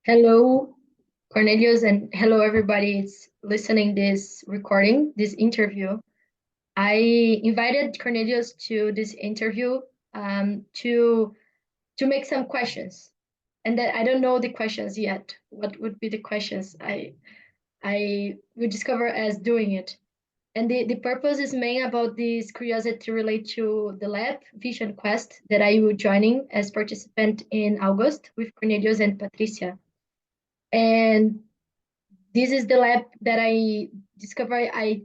Hello, Cornelius, and hello everybody. It's listening this recording, this interview. I invited Cornelius to this interview to make some questions, and that I don't know the questions yet. What would be the questions? I will discover as doing it. And the purpose is main about this curiosity relate to the lab Vision Quest that I will joining as participant in August with Cornelius and Patricia. And this is the lab that I discovered I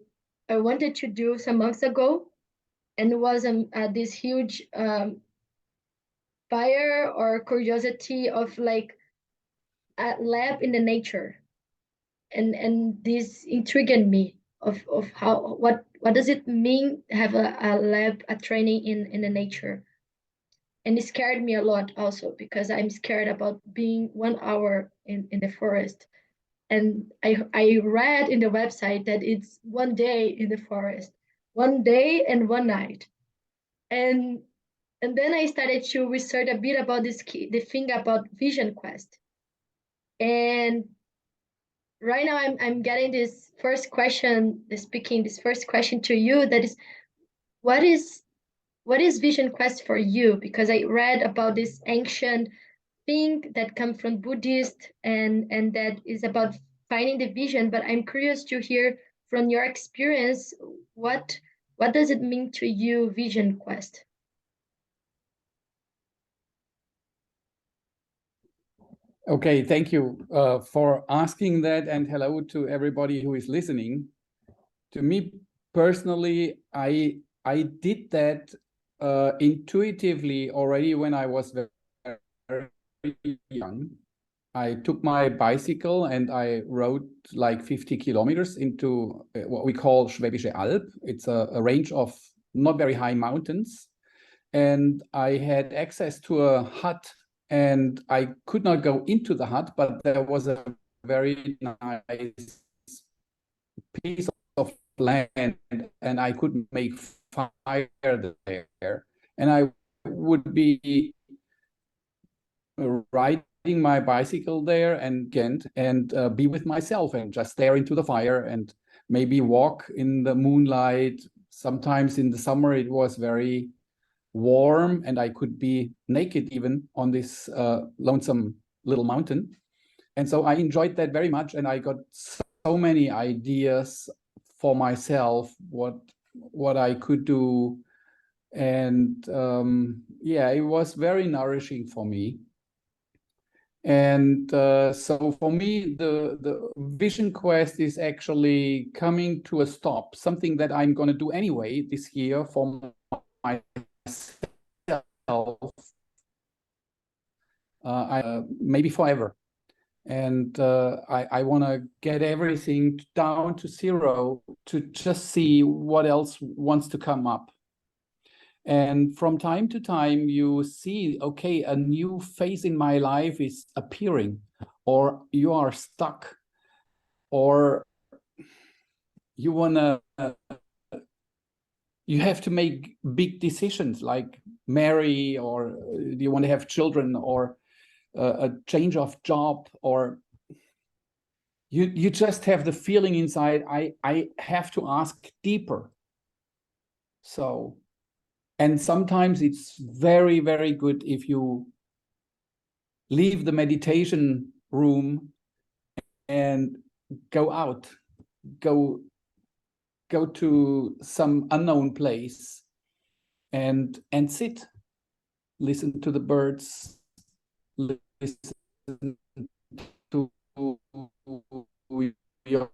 wanted to do some months ago, and it was this huge fire or curiosity of like a lab in the nature, and this intrigued me of how what does it mean have a lab a training in the nature, and it scared me a lot also because I'm scared about being 1 hour in the forest. And I read in the website that it's 1 day in the forest, 1 day and 1 night. And and then I started to research a bit about the thing about Vision Quest. And right now I'm getting this first question, speaking this first question to you, that is what is what is Vision Quest for you? Because I read about this ancient thing that comes from Buddhist, and that is about finding the vision. But I'm curious to hear from your experience, what what does it mean to you, Vision Quest? Okay, thank you for asking that, and hello to everybody who is listening. To me personally, I did that intuitively already when I was very young. I took my bicycle and I rode like 50 kilometers into what we call Schwäbische Alb. It's a range of not very high mountains. And I had access to a hut, and I could not go into the hut, but there was a very nice piece of land, and I could make fire there. And I would be riding my bicycle there and be with myself and just stare into the fire and maybe walk in the moonlight. Sometimes in the summer it was very warm and I could be naked even on this lonesome little mountain. And so I enjoyed that very much, and I got so many ideas for myself what I could do. And yeah, it was very nourishing for me. And so for me, the Vision Quest is actually coming to a stop, something that I'm going to do anyway this year for myself, maybe forever. And I want to get everything down to zero to just see what else wants to come up. And from time to time, you see, okay, a new phase in my life is appearing, or you are stuck, or you have to make big decisions like marry, or do you want to have children, or a change of job, or you just have the feeling inside, I have to ask deeper. So, and sometimes it's very, very good if you leave the meditation room and go out, go to some unknown place and sit, listen to the birds, listen to your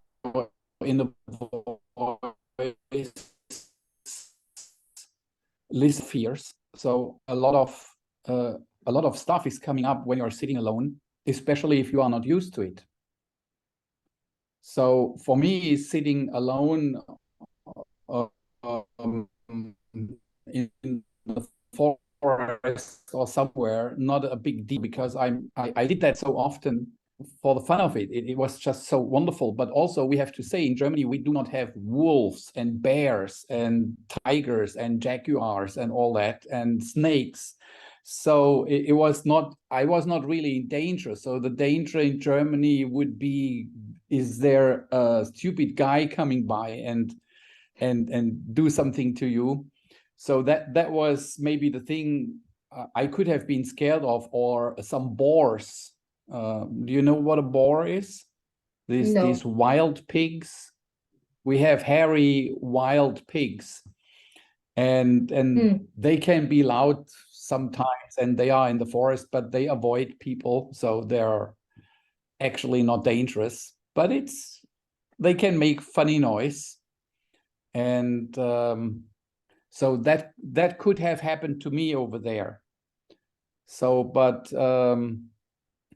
inner voice, list fears. So a lot of stuff is coming up when you're sitting alone, especially if you are not used to it. So for me, sitting alone in the forest or somewhere, not a big deal, because I did that so often for the fun of it. It was just so wonderful. But also we have to say, in Germany, we do not have wolves and bears and tigers and jaguars and all that and snakes. So it was not, I was not really in danger. So the danger in Germany would be, is there a stupid guy coming by and do something to you? So that was maybe the thing I could have been scared of, or some boars. Do you know what a boar is? These No. wild pigs. We have hairy wild pigs, and they can be loud sometimes, and they are in the forest, but they avoid people, so they're actually not dangerous. But they can make funny noise, and so that could have happened to me over there. So, but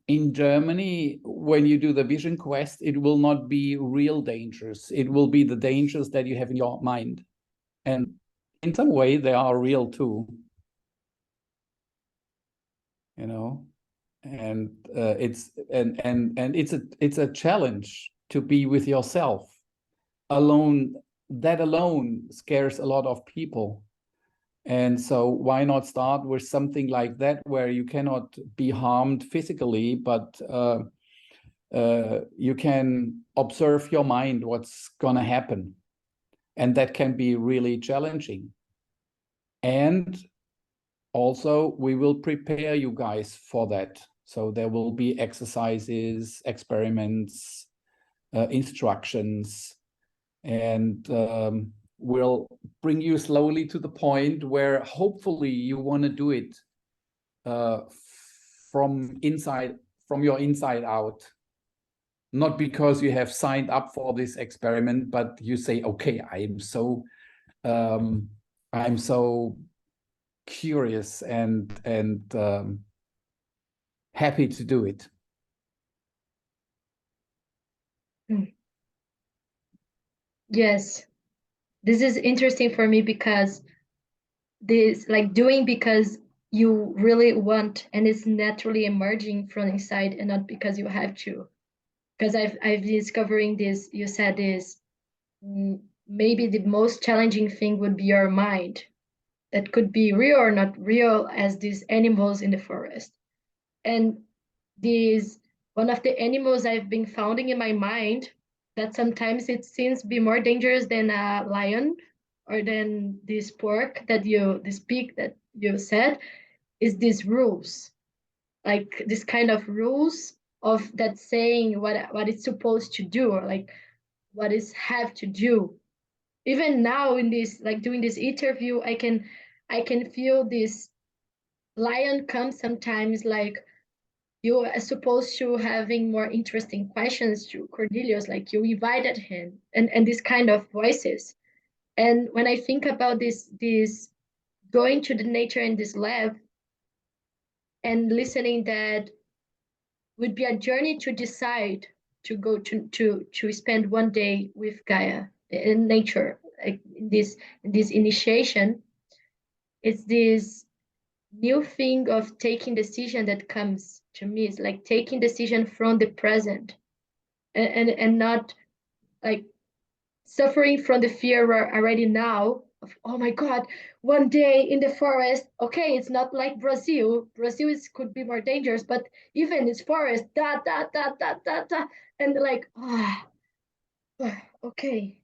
in Germany, when you do the vision quest, it will not be real dangers. It will be the dangers that you have in your mind. And in some way, they are real too. You know, and it's a challenge to be with yourself alone. That alone scares a lot of people. And so why not start with something like that, where you cannot be harmed physically, but you can observe your mind, what's gonna happen. And that can be really challenging. And also, we will prepare you guys for that. So there will be exercises, experiments, instructions, and we'll bring you slowly to the point where hopefully you want to do it from your inside out. Not because you have signed up for this experiment, but you say, okay, I'm so curious and happy to do it. Yes, this is interesting for me because this like doing because you really want and it's naturally emerging from inside and not because you have to. Because I've been discovering this, you said this, maybe the most challenging thing would be your mind. That could be real or not real as these animals in the forest. And these one of the animals I've been founding in my mind that sometimes it seems to be more dangerous than a lion or than this pig that you said, is these rules, like this kind of rules of that saying what it's supposed to do, or like what is have to do. Even now in this, like doing this interview, I can feel this lion come sometimes, like you are supposed to having more interesting questions to Cornelius, like you invited him, and this kind of voices. And when I think about this going to the nature in this lab and listening, that would be a journey to decide to go to spend one day with Gaia in nature, like in this initiation. It's this new thing of taking decision that comes to me. It's like taking decision from the present, and not like suffering from the fear we're already now of, oh my god, one day in the forest. Okay, it's not like Brazil could be more dangerous, but even it's forest, da, and like okay,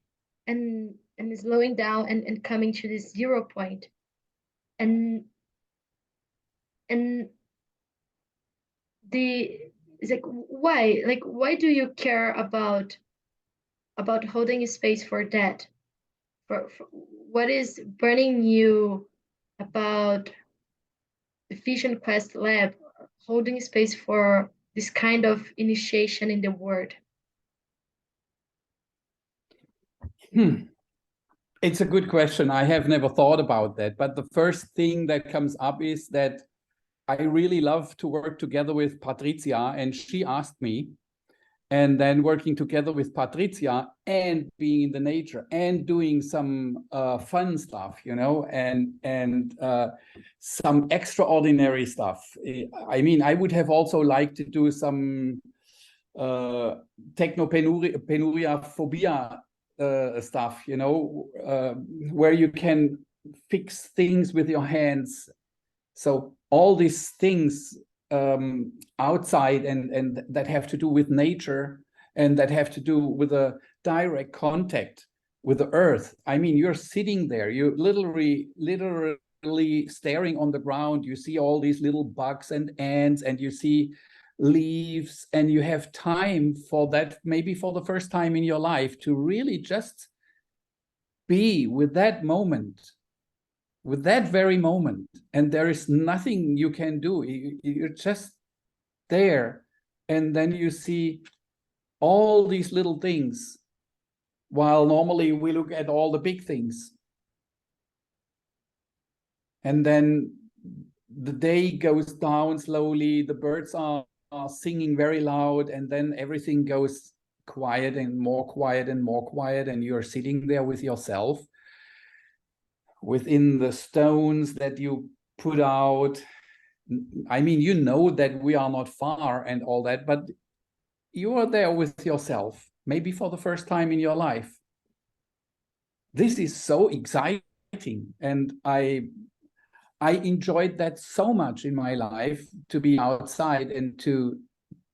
and slowing down and coming to this 0 point, and and the it's like why do you care about holding space for that, for what is burning you about the Vision Quest Lab, holding space for this kind of initiation in the word? It's a good question. I have never thought about that. But the first thing that comes up is that I really love to work together with Patricia, and she asked me, and then working together with Patricia and being in the nature and doing some fun stuff, you know, and some extraordinary stuff. I mean, I would have also liked to do some technopenuria phobia stuff, you know, where you can fix things with your hands. So all these things outside and that have to do with nature and that have to do with a direct contact with the earth. I mean, you're sitting there, you're literally staring on the ground. You see all these little bugs and ants, and you see leaves, and you have time for that, maybe for the first time in your life, to really just be with that moment, with that very moment. And there is nothing you can do. You're just there. And then you see all these little things, while normally we look at all the big things. And then the day goes down slowly, the birds are singing very loud, and then everything goes quiet and more quiet and more quiet, and you're sitting there with yourself within the stones that you put out. I mean, you know that we are not far and all that, but you are there with yourself, maybe for the first time in your life. This is so exciting, and I enjoyed that so much in my life, to be outside and to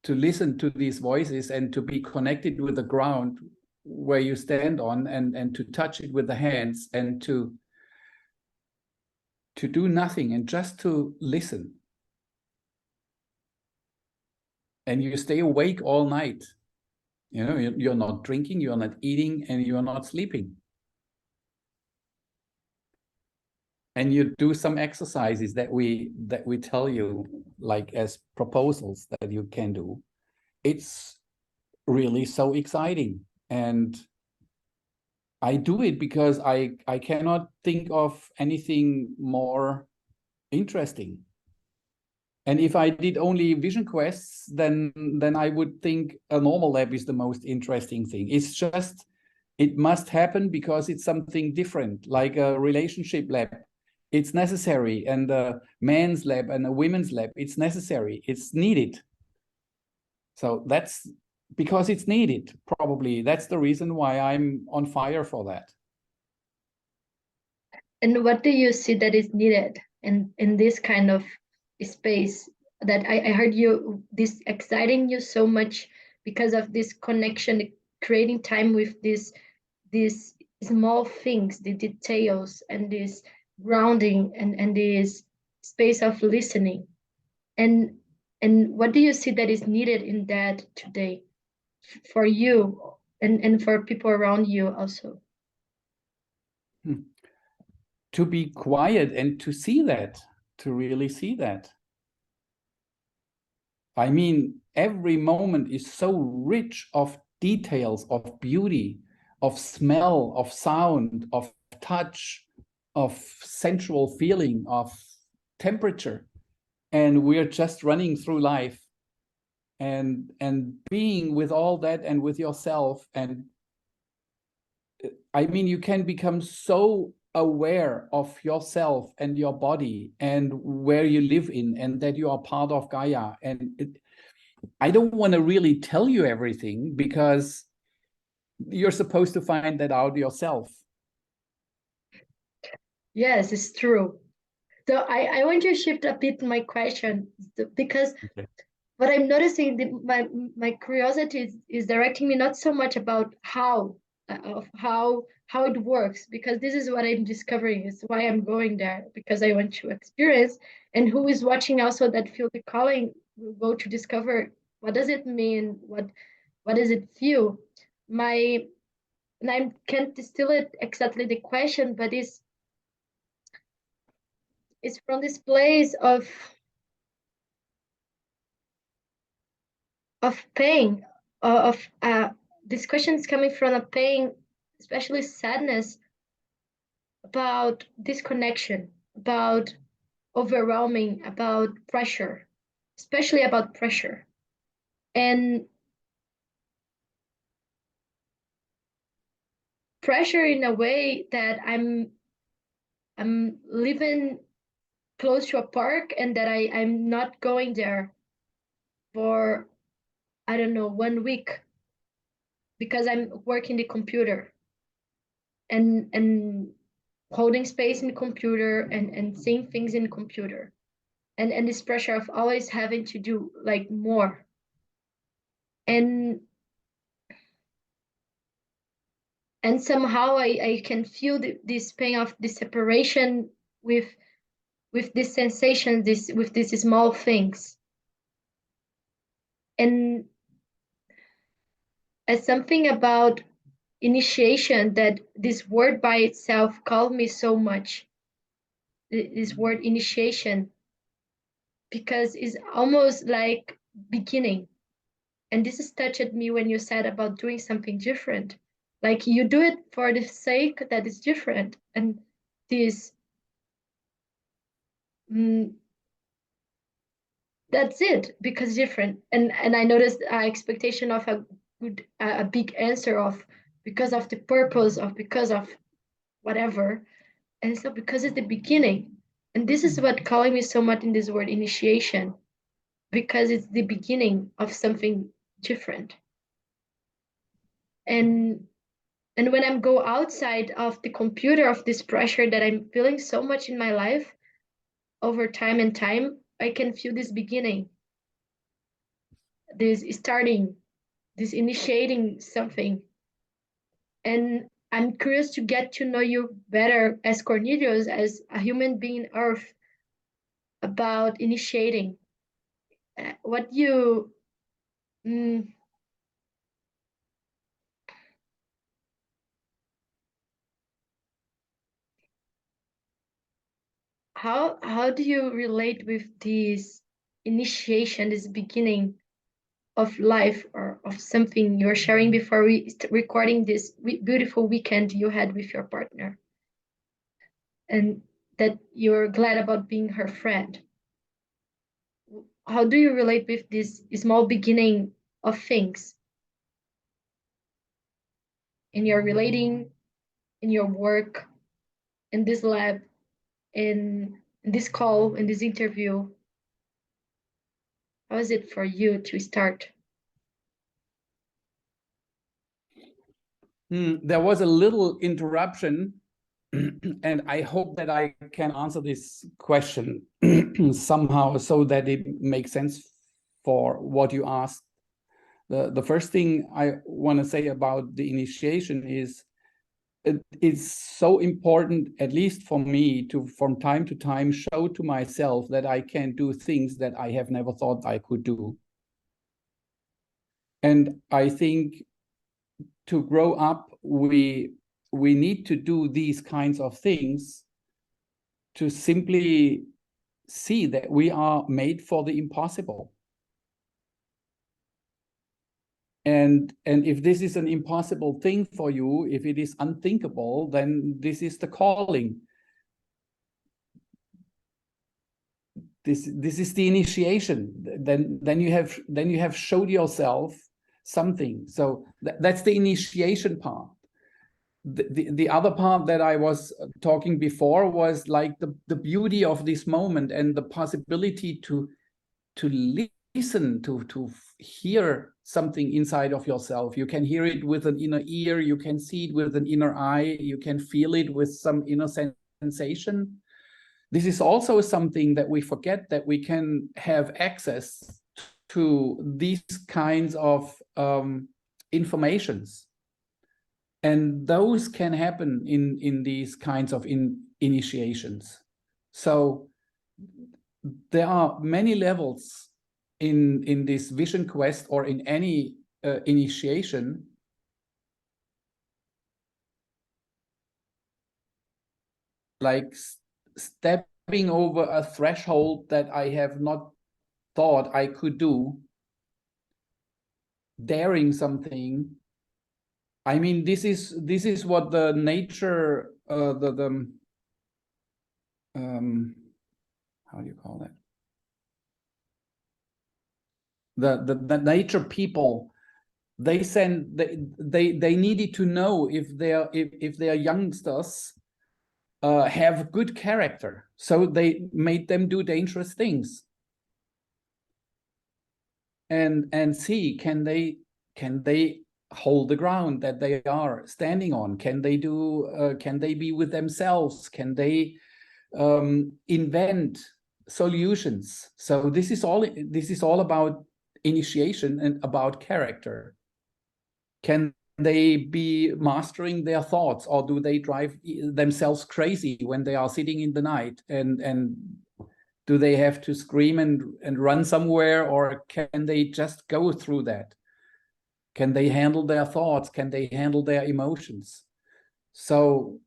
listen to these voices and to be connected with the ground where you stand on, and to touch it with the hands, and to do nothing and just to listen. And you stay awake all night. You know, you're not drinking, you're not eating, and you're not sleeping. And you do some exercises that we tell you, like as proposals that you can do. It's really so exciting. And I do it because I cannot think of anything more interesting. And if I did only vision quests, then I would think a normal lab is the most interesting thing. It's just, it must happen because it's something different, like a relationship lab. It's necessary, and a men's lab and a women's lab, it's necessary, it's needed. So that's because it's needed, probably. That's the reason why I'm on fire for that. And what do you see that is needed in this kind of space that I heard you, this exciting you so much because of this connection, creating time with these small things, the details, and this grounding, and this space of listening. And what do you see that is needed in that today for you and for people around you also? To be quiet and to see that, to really see that. I mean, every moment is so rich of details, of beauty, of smell, of sound, of touch, of sensual feeling, of temperature. And we're just running through life and being with all that and with yourself. And I mean, you can become so aware of yourself and your body and where you live in, and that you are part of Gaia. And I don't want to really tell you everything, because you're supposed to find that out yourself. Yes, it's true. So I want to shift a bit my question, because Okay. what I'm noticing, my curiosity is directing me not so much about how it works, because this is what I'm discovering, is why I'm going there, because I want to experience, and who is watching also that feel the calling will go to discover what does it mean, what does it feel. My and I can't distill it exactly the question, but it's from this place of pain, of this question is coming from a pain, especially sadness, about disconnection, about overwhelming, about pressure, especially about pressure. And pressure in a way that I'm living close to a park, and that I'm not going there for, I don't know, 1 week, because I'm working the computer and holding space in the computer, and seeing things in the computer. and this pressure of always having to do like more. And somehow I can feel this pain of the separation with this sensation, with these small things. And as something about initiation, that this word by itself called me so much, this word initiation, because it's almost like beginning. And this has touched me when you said about doing something different. Like you do it for the sake that is different. And this, mm, that's it, because different. And I noticed expectation of a good, a big answer of because of the purpose of, because of whatever. And so because it's the beginning. And this is what calling me so much in this word initiation, because it's the beginning of something different. And when I go outside of the computer of this pressure that I'm feeling so much in my life over time and time, I can feel this beginning, this starting, this initiating something. And I'm curious to get to know you better as Cornelius, as a human being Earth, about initiating. What you, mm, how do you relate with this initiation, this beginning of life or of something you're sharing before we recording this beautiful weekend you had with your partner, and that you're glad about being her friend? How do you relate with this small beginning of things in your relating, in your work, in this lab, in this call, in this interview? How is it for you to start? There was a little interruption, and I hope that I can answer this question somehow so that it makes sense for what you asked. The first thing I want to say about the initiation is it's so important, at least for me, to from time to time show to myself that I can do things that I have never thought I could do. And I think to grow up, we need to do these kinds of things to simply see that we are made for the impossible. And if this is an impossible thing for you, if it is unthinkable, then this is the calling. This is the initiation. Then you have showed yourself something. So that's the initiation part. The other part that I was talking before was like the beauty of this moment and the possibility to listen, to hear something inside of yourself. You can hear it with an inner ear, you can see it with an inner eye, you can feel it with some inner sensation. This is also something that we forget, that we can have access to these kinds of informations. And those can happen in these kinds of initiations. So there are many levels in this vision quest or in any initiation. Like stepping over a threshold that I have not thought I could do, daring something. I mean, this is what the nature, how do you call that? The nature people, they needed to know if their youngsters have good character, so they made them do dangerous things and see, can they hold the ground that they are standing on? Can they do can they be with themselves? Can they invent solutions. So this is all about initiation and about character. Can they be mastering their thoughts, or do they drive themselves crazy when they are sitting in the night, and do they have to scream and run somewhere, or can they just go through that? Can they handle their thoughts? Can they handle their emotions? So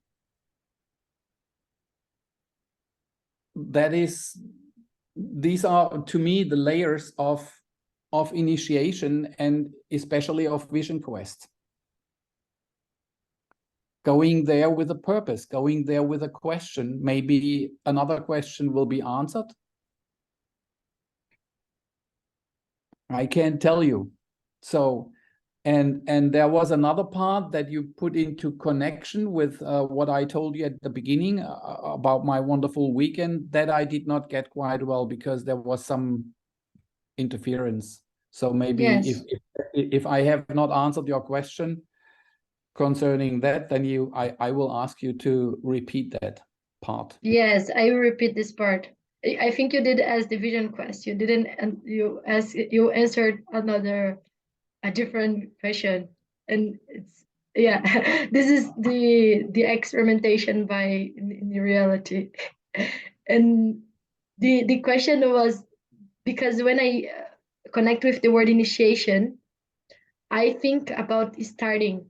these are, to me, the layers of initiation, and especially of Vision Quest. Going there with a purpose, going there with a question. Maybe another question will be answered. I can't tell you. So, and there was another part that you put into connection with what I told you at the beginning about my wonderful weekend, that I did not get quite well because there was some interference. So maybe Yes. if I have not answered your question concerning that, then I will ask you to repeat that part. Yes, I will repeat this part. I think you did as the vision quest. You didn't, and you answered a different question, and it's, yeah. This is the experimentation by in the reality, and the question was, because when I connect with the word initiation, I think about starting,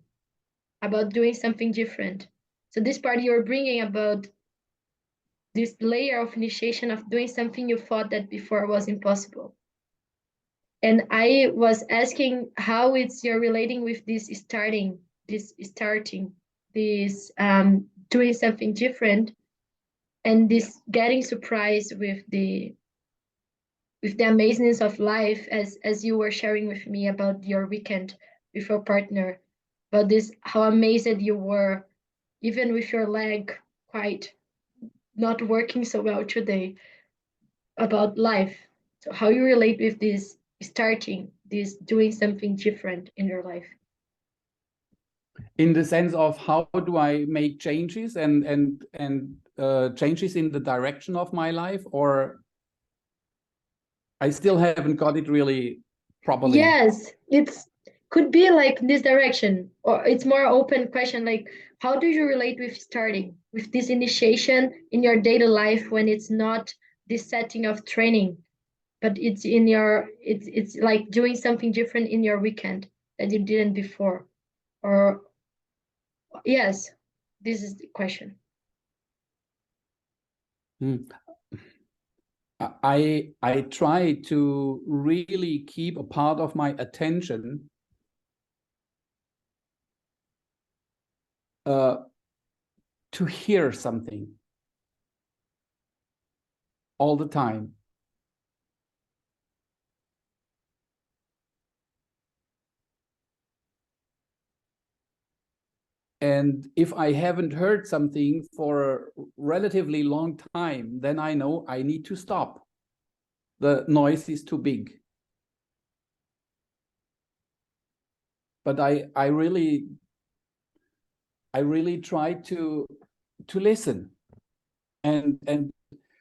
about doing something different. So this part you're bringing about this layer of initiation of doing something you thought that before was impossible. And I was asking how it's you're relating with this starting, this doing something different, and this getting surprised with the amazingness of life, as you were sharing with me about your weekend with your partner, about this, how amazed you were, even with your leg quite not working so well today, about life. So how you relate with this starting, this doing something different in your life. In the sense of how do I make changes and changes in the direction of my life, or I still haven't got it really properly. Yes, it's could be like this direction, or it's more open question like how do you relate with starting, with this initiation in your daily life when it's not this setting of training, but it's in your it's like doing something different in your weekend that you didn't before, or yes, this is the question. I try to really keep a part of my attention to hear something all the time. And if I haven't heard something for a relatively long time, then I know I need to stop. The noise is too big. But I really try to listen, and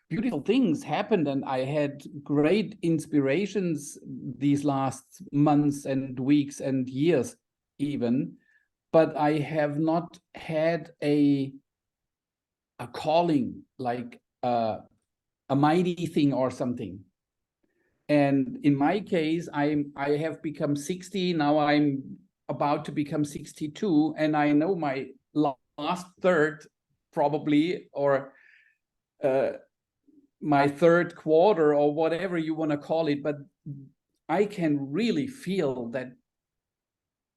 beautiful things happened, and I had great inspirations these last months and weeks and years even, but I have not had a calling, like a mighty thing or something. And in my case, I have become 60 now. I'm about to become 62, and I know my last third probably, or my third quarter, or whatever you want to call it, but I can really feel that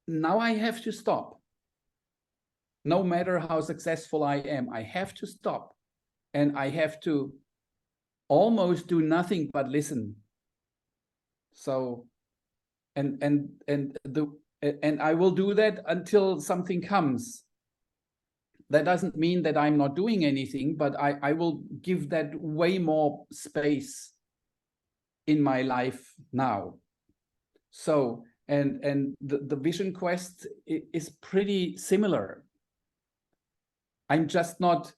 now I have to stop. No matter how successful I am, I have to stop, and I have to almost do nothing but listen. So, and I will do that until something comes. That doesn't mean that I'm not doing anything, but I will give that way more space in my life now. So, and the Vision Quest is pretty similar. I'm just not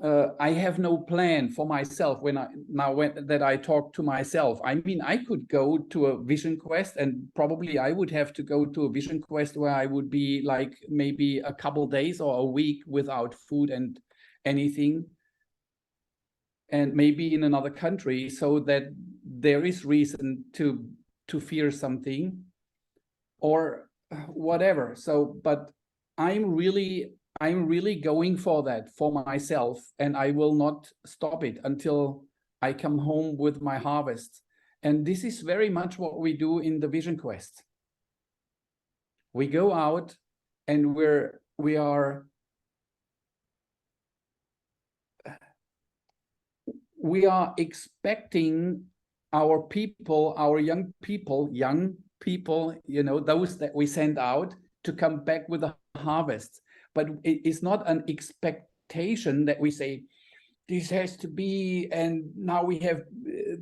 I have no plan for myself when I talk to myself. I mean, I could go to a vision quest, and probably I would have to go to a vision quest where I would be like maybe a couple days or a week without food and anything, and maybe in another country, so that there is reason to fear something or whatever. So, but I'm really going for that for myself, and I will not stop it until I come home with my harvest. And this is very much what we do in the Vision Quest. We go out and we are expecting our people, our young people, you know, those that we send out, to come back with a harvest. But it is not an expectation that we say, this has to be, and now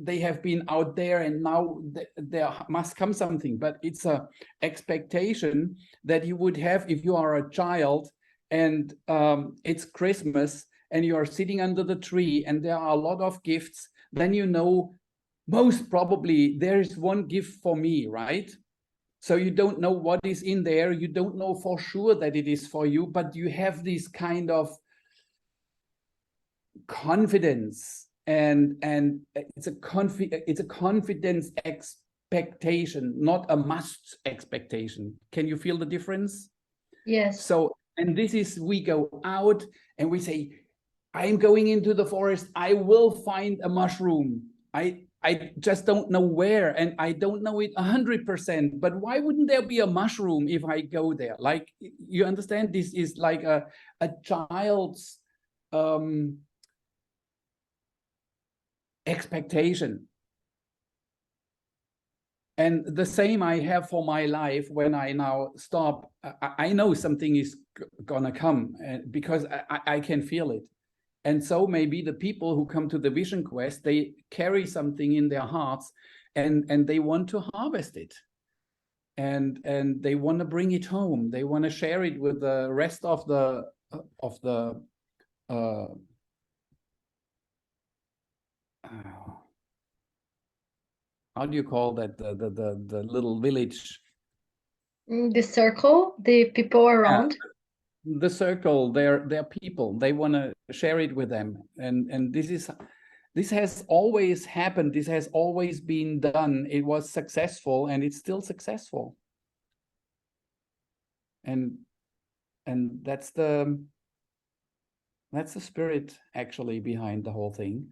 they have been out there, and now there must come something. But it's a expectation that you would have if you are a child, and it's Christmas, and you are sitting under the tree, and there are a lot of gifts. Then you know, most probably there is one gift for me, right? So you don't know what is in there. You don't know for sure that it is for you, but you have this kind of confidence, and it's a confidence expectation, not a must expectation. Can you feel the difference? Yes. So, and this is, we go out and we say, I'm going into the forest, I will find a mushroom. I just don't know where, and I don't know it 100%, but why wouldn't there be a mushroom if I go there? Like, you understand, this is like a child's expectation. And the same I have for my life. When I now stop, I know something is gonna come, because I can feel it. And so maybe the people who come to the Vision Quest, they carry something in their hearts, and they want to harvest it, and they want to bring it home. They want to share it with the rest of the how do you call that, the little village, The circle, the people around. the circle, their people. They want to share it with them, and this has always happened. This has always been done. It was successful, and it's still successful. And that's the spirit actually behind the whole thing.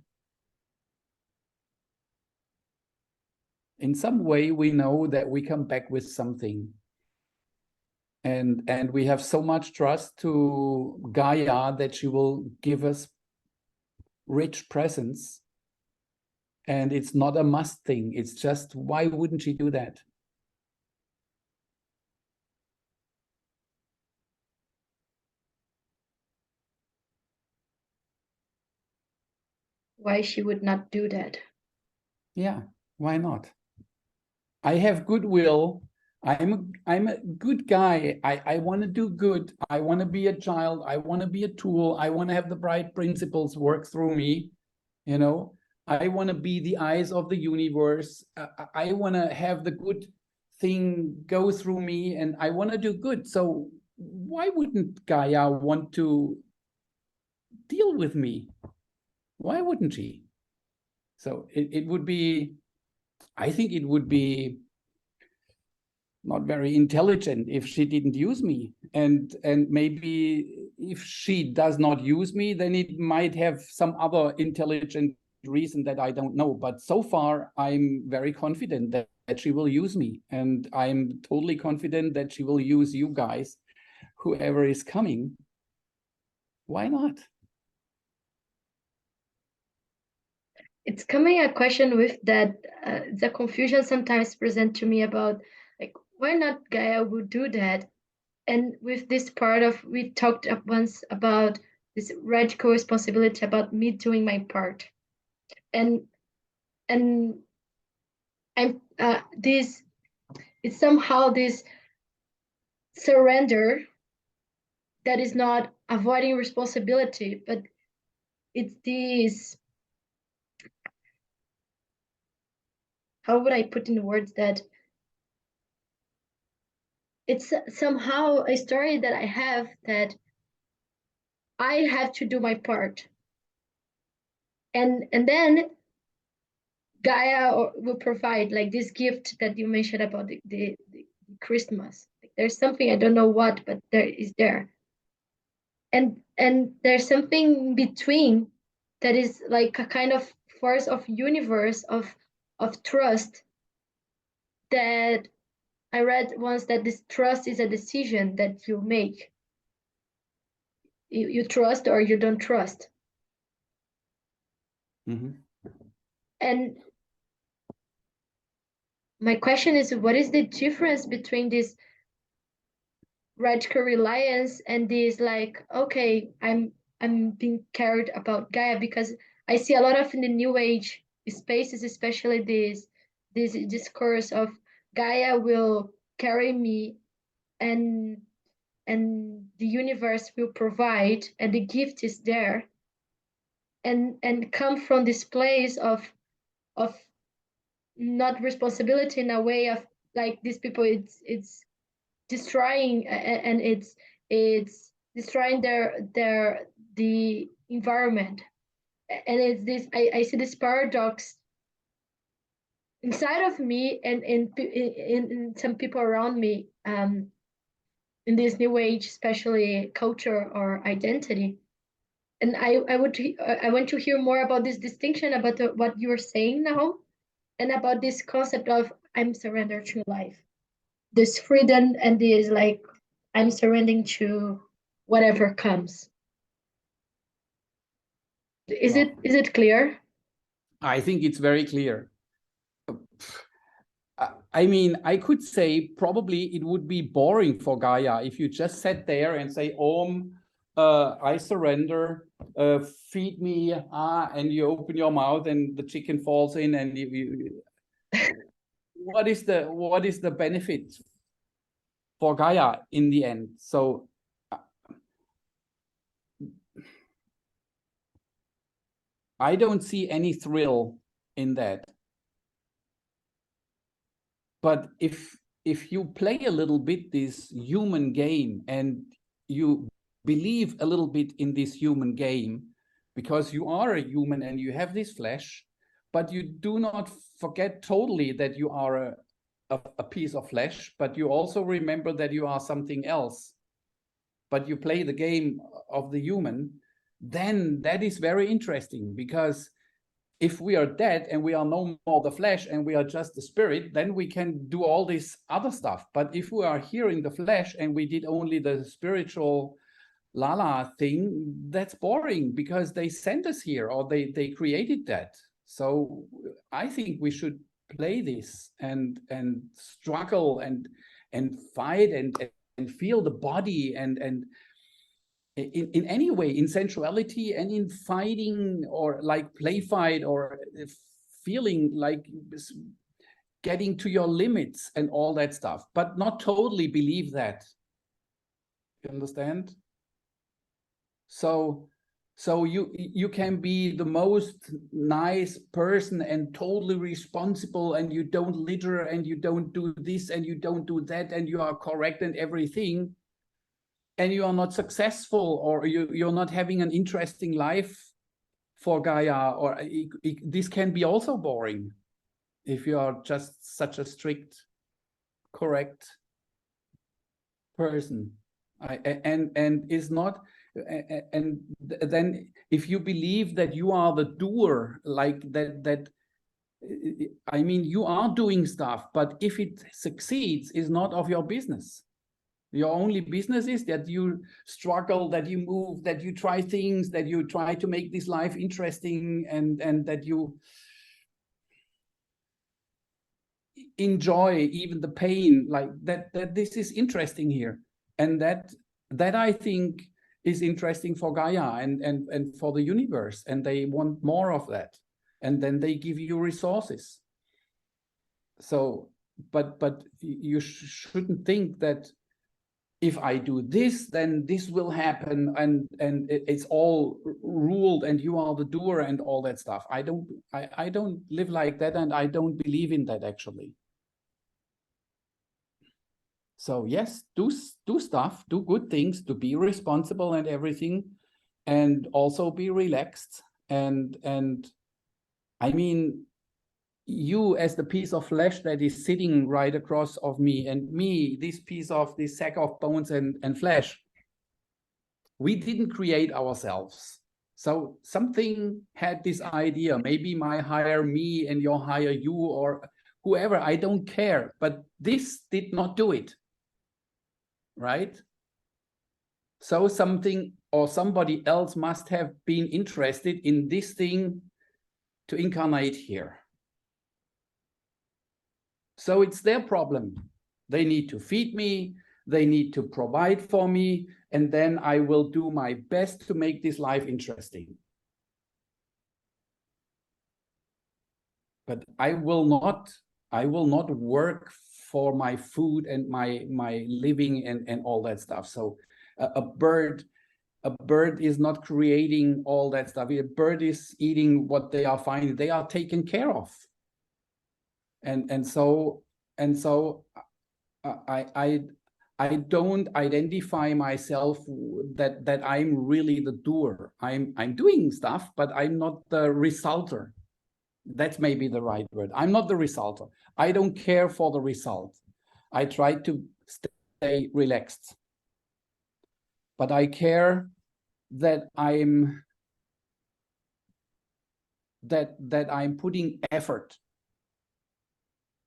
In some way, we know that we come back with something, and we have so much trust to Gaia that she will give us rich presents. And it's not a must thing. It's just, why wouldn't she do that? Why she would not do that? Yeah, why not? I have goodwill. I'm a good guy. I want to do good. I want to be a child. I want to be a tool. I want to have the bright principles work through me. You know, I want to be the eyes of the universe. I want to have the good thing go through me, and I want to do good. So why wouldn't Gaia want to deal with me? Why wouldn't she? So it would be, I think it would be not very intelligent if she didn't use me. And maybe if she does not use me, then it might have some other intelligent reason that I don't know. But so far, I'm very confident that she will use me. And I'm totally confident that she will use you guys, whoever is coming. Why not? It's coming a question with that, the confusion sometimes present to me about, like, why not Gaia would do that? And with this part of, we talked once about this radical responsibility about me doing my part, and I'm this, it's somehow this surrender that is not avoiding responsibility, but it's this, how would I put in words that it's somehow a story that I have, that I have to do my part, and then Gaia will provide, like this gift that you mentioned about the Christmas. Like, there's something, I don't know what, but there is there, and there's something between that is like a kind of force of universe of trust, that I read once that this trust is a decision that you make. You trust or you don't trust. Mm-hmm. And my question is, what is the difference between this radical reliance and this, like, okay, I'm being cared about Gaia? Because I see a lot of in the new age spaces, especially this discourse of Gaia will carry me, and the universe will provide, and the gift is there, and come from this place of not responsibility, in a way of like these people, it's destroying, and it's destroying the environment. And it's this, I see this paradox inside of me, and in some people around me, in this new age, especially culture or identity. And I want to hear more about this distinction, about what you're saying now, and about this concept of I'm surrendered to life, this freedom, and this, like, I'm surrendering to whatever comes. Well, Is it clear? I think it's very clear. I mean, I could say probably it would be boring for Gaia if you just sat there and say, Om, I surrender, feed me, and you open your mouth and the chicken falls in, and what is the benefit for Gaia in the end? So I don't see any thrill in that. But if you play a little bit this human game, and you believe a little bit in this human game, because you are a human and you have this flesh, but you do not forget totally that you are a piece of flesh, but you also remember that you are something else, but you play the game of the human, then that is very interesting. Because if we are dead and we are no more the flesh and we are just the spirit, then we can do all this other stuff. But if we are here in the flesh and we did only the spiritual lala thing, that's boring, because they sent us here, or they created that. So I think we should play this and struggle and fight and feel the body, and in any way, in sensuality and in fighting, or like play fight, or feeling like getting to your limits and all that stuff, but not totally believe that. You understand? So you can be the most nice person and totally responsible, and you don't litter, and you don't do this, and you don't do that, and you are correct and everything, and you are not successful, or you're not having an interesting life for Gaia, or this can be also boring if you are just such a strict, correct person. And is not, and then if you believe that you are the doer, like that I mean, you are doing stuff, but if it succeeds, is not of your business. Your only business is that you struggle, that you move, that you try things, that you try to make this life interesting, and that you enjoy even the pain, like that this is interesting here. And that I think is interesting for Gaia and for the universe, and they want more of that. And then they give you resources. So, but you shouldn't think that if I do this, then this will happen, and it's all ruled, and you are the doer and all that stuff. I don't live like that, and I don't believe in that actually. So yes, do stuff, do good things, to be responsible and everything, and also be relaxed. And I mean, you as the piece of flesh that is sitting right across of me, and me, this sack of bones and flesh, we didn't create ourselves. So something had this idea, maybe my higher me and your higher you, or whoever, I don't care, but this did not do it, right? So something or somebody else must have been interested in this thing to incarnate here. So it's their problem. They need to feed me, they need to provide for me, and then I will do my best to make this life interesting. But I will not work for my food and my living and all that stuff. So a bird is not creating all that stuff. A bird is eating what they are finding. They are taken care of. And so I don't identify myself that I'm really the doer. I'm doing stuff, but I'm not the resulter. That's maybe the right word. I'm not the resulter. I don't care for the result. I try to stay relaxed. But I care that I'm putting effort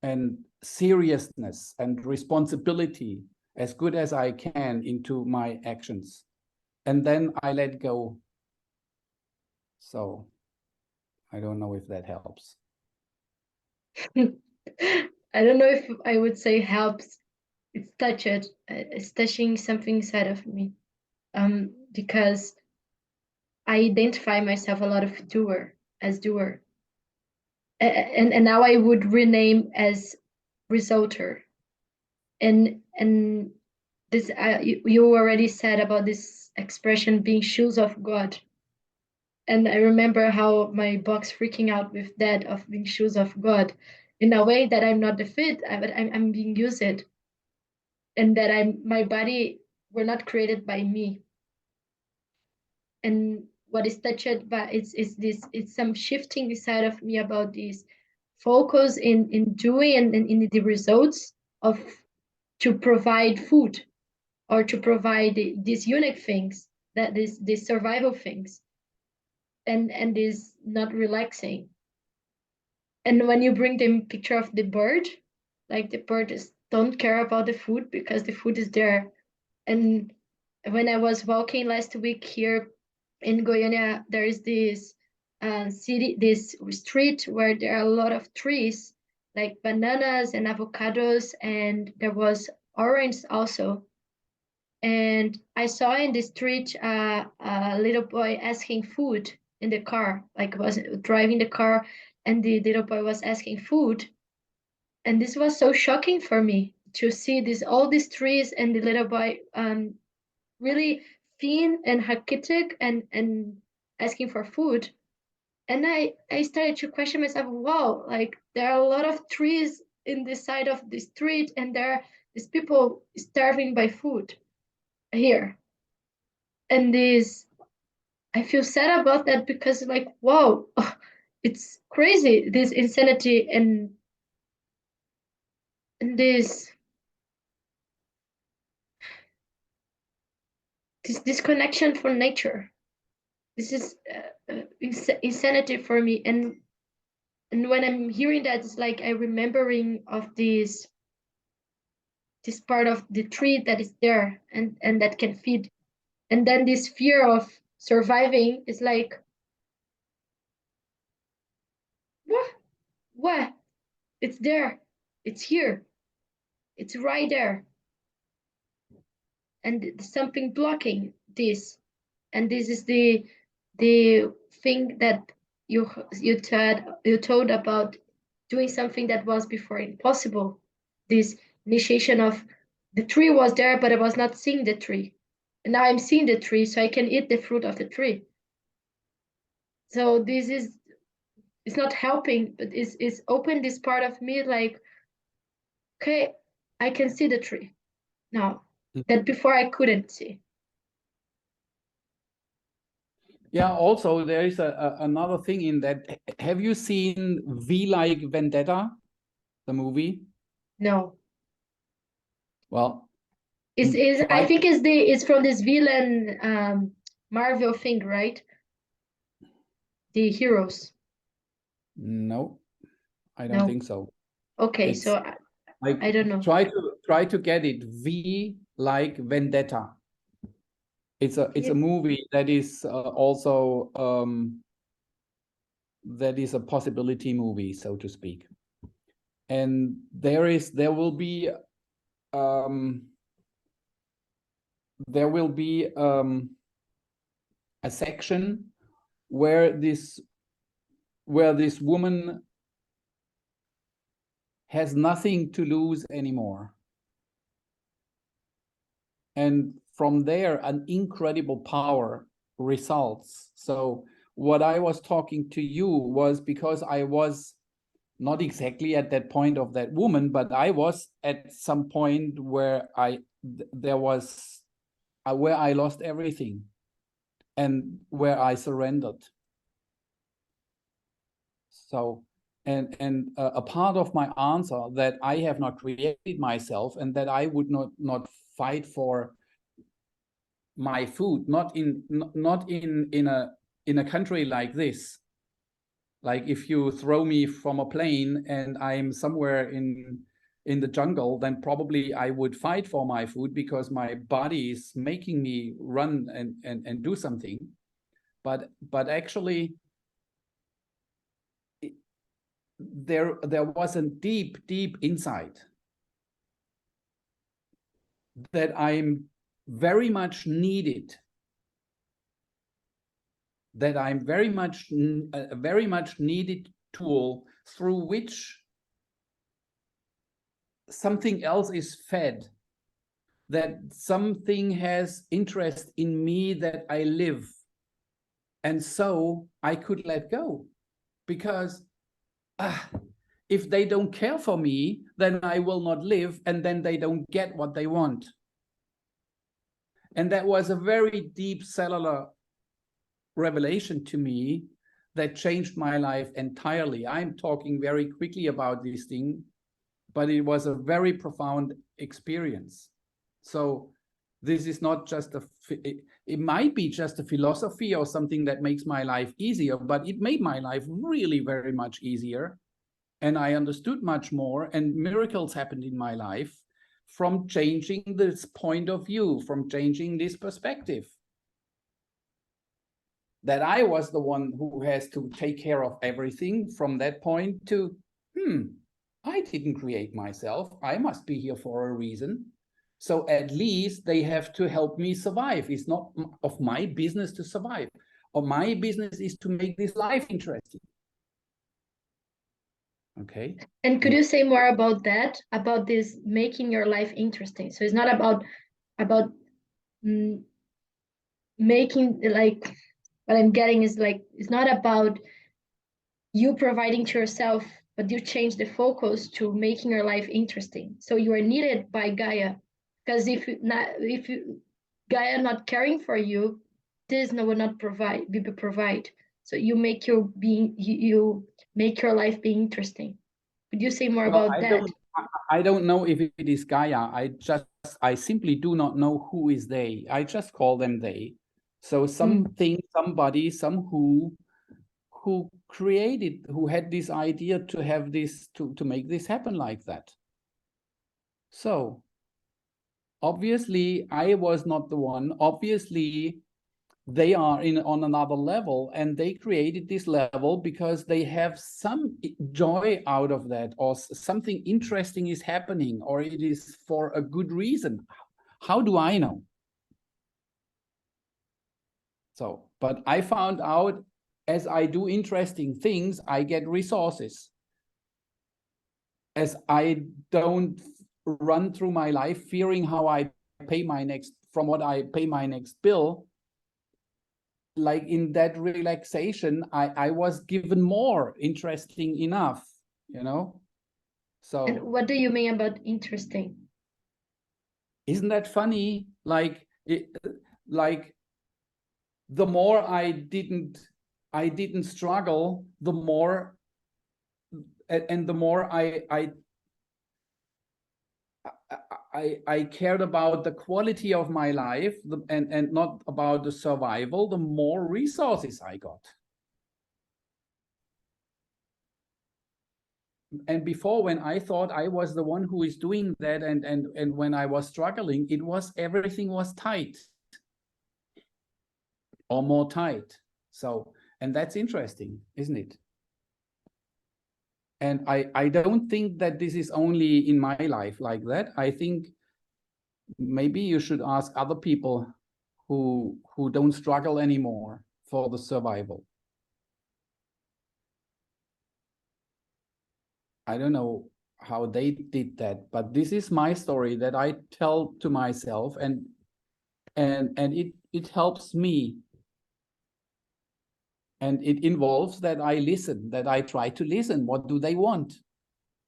and seriousness and responsibility as good as I can into my actions. And then I let go. So I don't know if that helps. I don't know if I would say helps. It's touched. It's touching something inside of me. Because I identify myself a lot of doer as doer. And now I would rename as resulter. And this you already said about this expression being shoes of God. And I remember how my box freaking out with that of being shoes of God, in a way that I'm not the fit, but I'm being used, and that my body were not created by me. And what is touched by it's some shifting inside of me about this focus in doing and in the results of to provide food or to provide these unique things, that these survival things, and is not relaxing. And when you bring the picture of the bird, like the bird is don't care about the food because the food is there. And when I was walking last week here in Goiânia, there is this this street where there are a lot of trees, like bananas and avocados, and there was orange also. And I saw in the street a little boy asking food in the car, like was driving the car, and the little boy was asking food. And this was so shocking for me to see all these trees and the little boy really thin and rachitic and asking for food. And I started to question myself, wow, like there are a lot of trees in the side of the street, and there are these people starving by food here. And this, I feel sad about that because like, wow, it's crazy, this insanity and this disconnection from nature. This is insanity for me. And when I'm hearing that, it's like I'm remembering of this part of the tree that is there and that can feed. And then this fear of surviving is like, what? It's there. It's here. It's right there. And something blocking this. And this is the thing that you told about doing something that was before impossible. This initiation of the tree was there, but I was not seeing the tree. And now I'm seeing the tree, so I can eat the fruit of the tree. So this is, it's not helping, but it's open this part of me like, okay, I can see the tree now that before I couldn't see. Yeah, also there is another thing in that. Have you seen V like Vendetta, the movie? No. Well, Is I try. think it's from this villain Marvel thing, right? The heroes. No, I don't No. think so. Okay, It's so like I don't know. try to get it. V like Vendetta. It's a movie that is also that is a possibility movie, so to speak. And there will be a section where this woman has nothing to lose anymore. And from there, an incredible power results. So what I was talking to you was because I was not exactly at that point of that woman, but I was at some point where there was where I lost everything and where I surrendered. So, and a part of my answer that I have not created myself and that I would not fight for my food, not in a country like this. Like if you throw me from a plane and I'm somewhere in the jungle, then probably I would fight for my food because my body is making me run and do something. But actually, there was a deep insight that I'm very much needed, that I'm very much a very much needed tool through which something else is fed, that something has interest in me that I live. And so I could let go because if they don't care for me, then I will not live, and then they don't get what they want. And that was a very deep cellular revelation to me that changed my life entirely. I'm talking very quickly about this thing, but it was a very profound experience. So this is not just it might be just a philosophy or something that makes my life easier, but it made my life really very much easier. And I understood much more, and miracles happened in my life from changing this point of view, from changing this perspective. That I was the one who has to take care of everything from that point to, I didn't create myself. I must be here for a reason. So at least they have to help me survive. It's not of my business to survive. Or my business is to make this life interesting. Okay. And could you say more about that, about this making your life interesting? So it's not about making, like, what I'm getting is like, it's not about you providing to yourself, but you change the focus to making your life interesting. So you are needed by Gaia, because if Gaia not caring for you, this will not provide. So you make you make your life be interesting. Could you say more Well, about that? I don't know if it is Gaia. I simply do not know who is they. I just call them they. So something, somebody, some who created, who had this idea to have this, to make this happen like that. So obviously I was not the one. Obviously they are on another level, and they created this level because they have some joy out of that, or something interesting is happening, or it is for a good reason. How do I know? So, but I found out as I do interesting things, I get resources. As I don't run through my life fearing how I pay my next bill. Like in that relaxation, I was given more interesting enough, you know. So And what do you mean about interesting? isn't that funny? Like the more I didn't struggle, the more and the more I cared about the quality of my life and not about the survival, the more resources I got. And before, when I thought I was the one who is doing that, and when I was struggling, everything was tight or more tight. So, and that's interesting, isn't it? And I don't think that this is only in my life like that. I think maybe you should ask other people who don't struggle anymore for the survival. I don't know how they did that, but this is my story that I tell to myself, and it helps me. And it involves that I listen, that I try to listen. What do they want?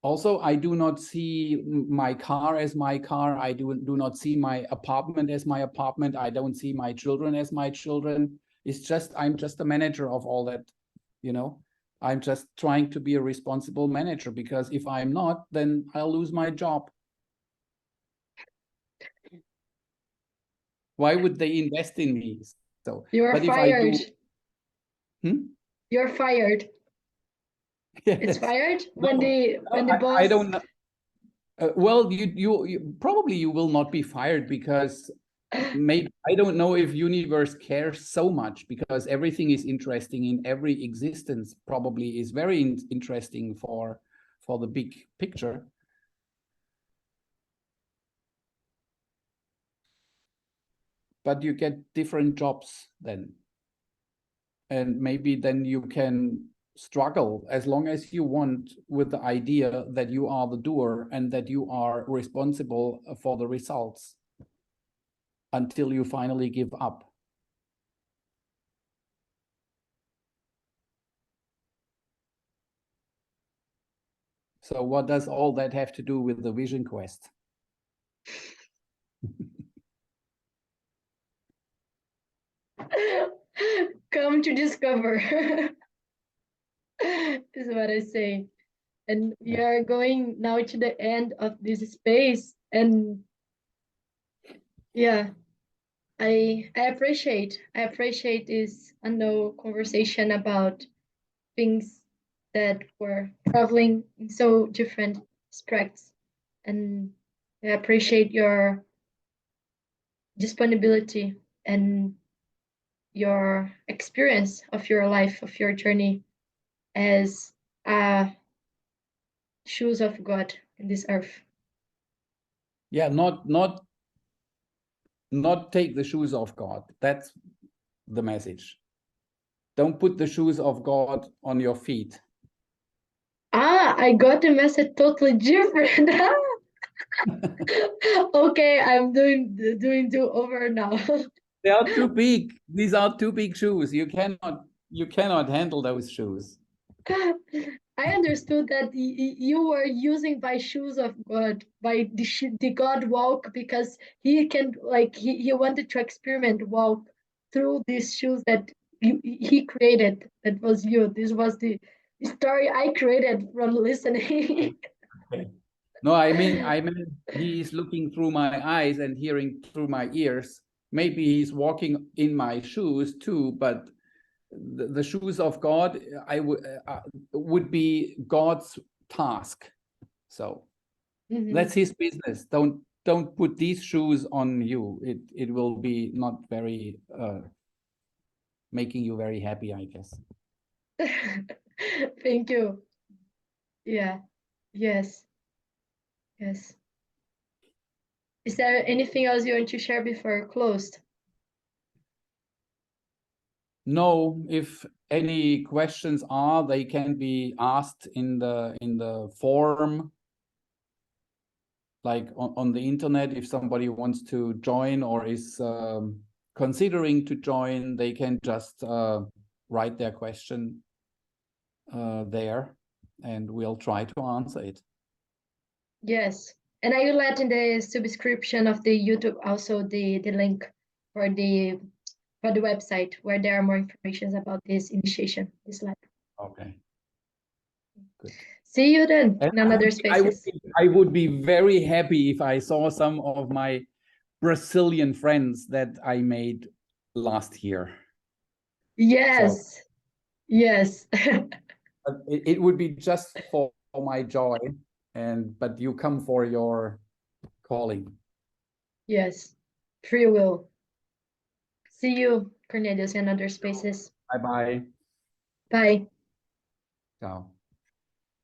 Also, I do not see my car as my car. I do not see my apartment as my apartment. I don't see my children as my children. It's just, I'm just a manager of all that, you know. I'm just trying to be a responsible manager, because if I'm not, then I'll lose my job. Why would they invest in me? So, You're but fired. if I do, You're fired. yes. It's fired when No, the boss. I don't know. Well, you probably you will not be fired, because maybe, I don't know if universe cares so much, because everything is interesting in every existence, probably is very interesting for the big picture. But you get different jobs then, and maybe then you can struggle as long as you want with the idea that you are the doer and that you are responsible for the results, until you finally give up. So what does all that have to do with the vision quest? Come to discover is what I say. And we are going now to the end of this space. And yeah, I appreciate this conversation about things that were traveling in so different aspects. And I appreciate your disponibility and your experience of your life, of your journey as shoes of God in this earth. Yeah, not take the shoes of God. That's the message. Don't put the shoes of God on your feet. I got the message totally different. Okay, I'm doing two over now. They are too big. These are too big shoes. You cannot handle those shoes. I understood that you were using by shoes of God, by the God walk, because he can, like, he wanted to experiment walk through these shoes that he created. That was you. This was the story I created from listening. Okay. No, I mean he is looking through my eyes and hearing through my ears. Maybe he's walking in my shoes too, but the shoes of God, would be God's task. So that's his business. Don't put these shoes on you. It will be not very making you very happy, I guess. Thank you. Yeah. Yes. Yes. Is there anything else you want to share before closed? No, if any questions are, they can be asked in the forum, like on the internet, if somebody wants to join or is considering to join, they can just write their question there, and we'll try to answer it. Yes. And I will add in the subscription of the YouTube also the link for the website where there are more information about this initiation, this lab. Okay. Good. See you then And in another spaces. I would be very happy if I saw some of my Brazilian friends that I made last year. Yes. So. Yes. It would be just for my joy, but you come for your calling. Yes. Free will. See you, Cornelius, in other spaces. Bye-bye. Bye. Ciao.